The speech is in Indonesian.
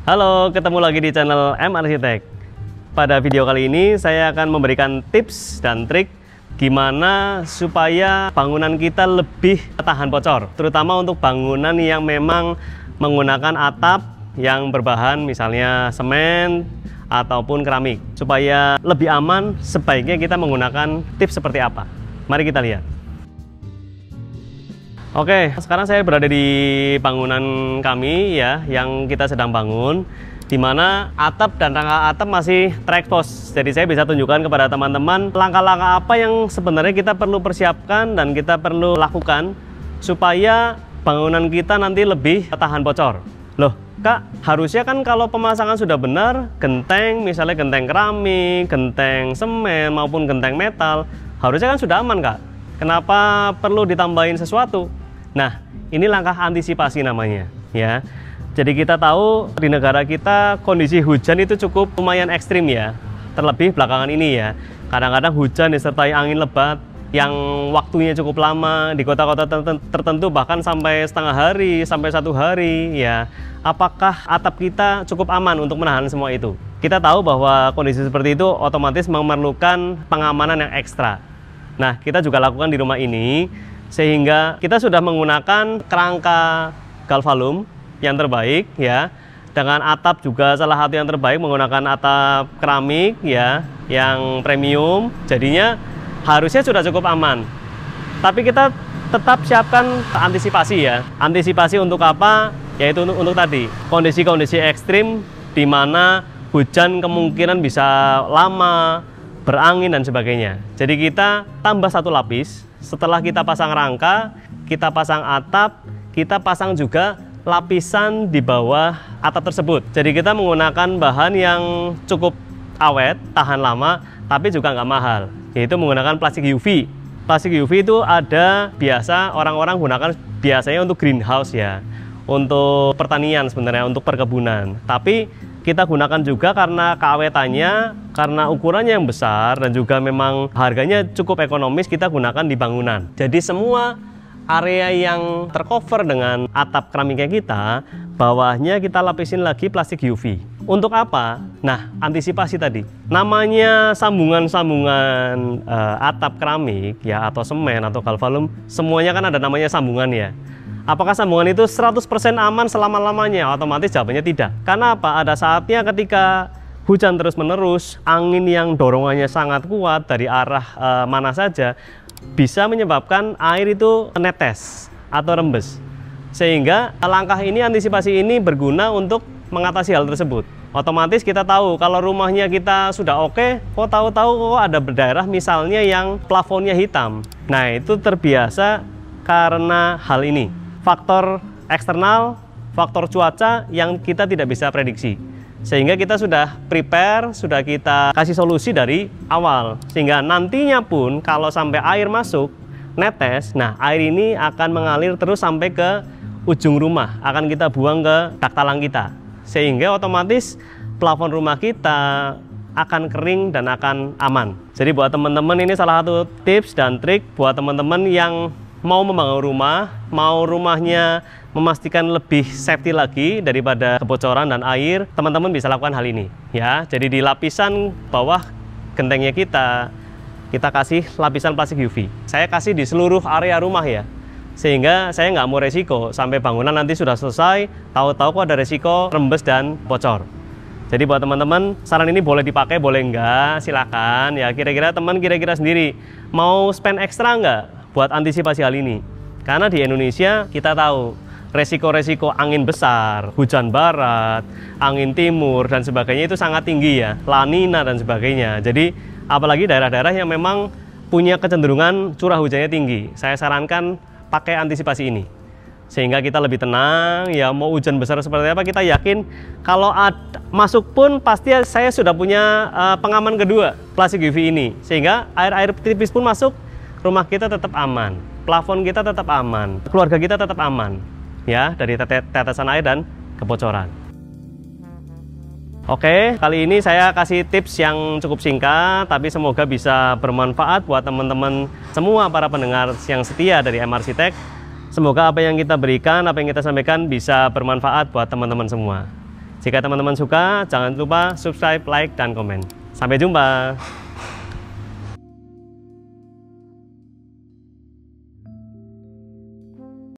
Halo, ketemu lagi di channel M Arsitek. Pada video kali ini saya akan memberikan tips dan trik gimana supaya bangunan kita lebih tahan bocor, terutama untuk bangunan yang memang menggunakan atap yang berbahan misalnya semen ataupun keramik. Supaya lebih aman, sebaiknya kita menggunakan tips seperti apa. Mari kita lihat. Oke, sekarang saya berada di bangunan kami ya, yang kita sedang bangun, di mana atap dan rangka atap masih terekspos. Jadi saya bisa tunjukkan kepada teman-teman langkah-langkah apa yang sebenarnya kita perlu persiapkan dan kita perlu lakukan supaya bangunan kita nanti lebih tahan bocor. Loh, Kak, harusnya kan kalau pemasangan sudah benar, genteng, misalnya genteng keramik, genteng semen maupun genteng metal, harusnya kan sudah aman, Kak. Kenapa perlu ditambahin sesuatu? Nah, ini langkah antisipasi namanya, ya. Jadi kita tahu di negara kita kondisi hujan itu cukup lumayan ekstrim ya. Terlebih belakangan ini ya. Kadang-kadang hujan disertai angin lebat yang waktunya cukup lama, di kota-kota tertentu bahkan sampai setengah hari, sampai 1 hari ya. Apakah atap kita cukup aman untuk menahan semua itu? Kita tahu bahwa kondisi seperti itu otomatis memerlukan pengamanan yang ekstra. Nah, kita juga lakukan di rumah ini, sehingga kita sudah menggunakan kerangka galvalum yang terbaik ya, dengan atap juga salah satu yang terbaik menggunakan atap keramik ya, yang premium. Jadinya harusnya sudah cukup aman. Tapi kita tetap siapkan antisipasi ya. Antisipasi untuk apa? Yaitu untuk tadi kondisi-kondisi ekstrim di mana hujan kemungkinan bisa lama, berangin dan sebagainya. Jadi kita tambah 1 lapis. Setelah kita pasang rangka, kita pasang atap, kita pasang juga lapisan di bawah atap tersebut. Jadi kita menggunakan bahan yang cukup awet, tahan lama, tapi juga nggak mahal, yaitu menggunakan plastik UV. Plastik UV itu ada biasa orang-orang gunakan biasanya untuk greenhouse ya, untuk pertanian sebenarnya, untuk perkebunan. Tapi kita gunakan juga karena keawetannya, karena ukurannya yang besar dan juga memang harganya cukup ekonomis, kita gunakan di bangunan. Jadi semua area yang tercover dengan atap keramiknya kita, bawahnya kita lapisin lagi plastik UV. Untuk apa? Nah, antisipasi tadi. Namanya sambungan-sambungan atap keramik ya, atau semen atau galvalum, semuanya kan ada namanya sambungan ya. Apakah sambungan itu 100% aman selama-lamanya? Otomatis jawabannya tidak. Karena apa? Ada saatnya ketika hujan terus-menerus, angin yang dorongannya sangat kuat dari arah mana saja, bisa menyebabkan air itu netes atau rembes. Sehingga langkah ini, antisipasi ini berguna untuk mengatasi hal tersebut. Otomatis kita tahu kalau rumahnya kita sudah oke, kok tahu-tahu kok ada berdaerah misalnya yang plafonnya hitam. Nah, itu terbiasa karena hal ini. Faktor eksternal, faktor cuaca yang kita tidak bisa prediksi. Sehingga kita sudah prepare, sudah kita kasih solusi dari awal. Sehingga nantinya pun kalau sampai air masuk, netes, nah air ini akan mengalir terus sampai ke ujung rumah, akan kita buang ke dak talang kita. Sehingga otomatis plafon rumah kita akan kering dan akan aman. Jadi buat teman-teman ini salah satu tips dan trik buat teman-teman yang mau membangun rumah, mau rumahnya memastikan lebih safety lagi daripada kebocoran dan air, teman-teman bisa lakukan hal ini ya. Jadi di lapisan bawah gentengnya kita kasih lapisan plastik UV. Saya kasih di seluruh area rumah ya, sehingga saya nggak mau resiko sampai bangunan nanti sudah selesai, tahu-tahu kok ada resiko rembes dan bocor. Jadi buat teman-teman, saran ini boleh dipakai, boleh enggak, silakan ya. Kira-kira teman sendiri mau spend ekstra enggak buat antisipasi hal ini? Karena di Indonesia kita tahu resiko-resiko angin besar, hujan barat, angin timur dan sebagainya itu sangat tinggi ya, La Nina dan sebagainya. Jadi apalagi daerah-daerah yang memang punya kecenderungan curah hujannya tinggi, saya sarankan pakai antisipasi ini. Sehingga kita lebih tenang ya, mau hujan besar seperti apa kita yakin kalau masuk pun pasti saya sudah punya pengaman kedua, plastik UV ini. Sehingga air-air tipis pun masuk, rumah kita tetap aman, plafon kita tetap aman, keluarga kita tetap aman ya, dari tetesan air dan kebocoran. Oke, kali ini saya kasih tips yang cukup singkat, tapi semoga bisa bermanfaat buat teman-teman semua para pendengar yang setia dari M Arsitek. Semoga apa yang kita berikan, apa yang kita sampaikan bisa bermanfaat buat teman-teman semua. Jika teman-teman suka, jangan lupa subscribe, like, dan komen. Sampai jumpa.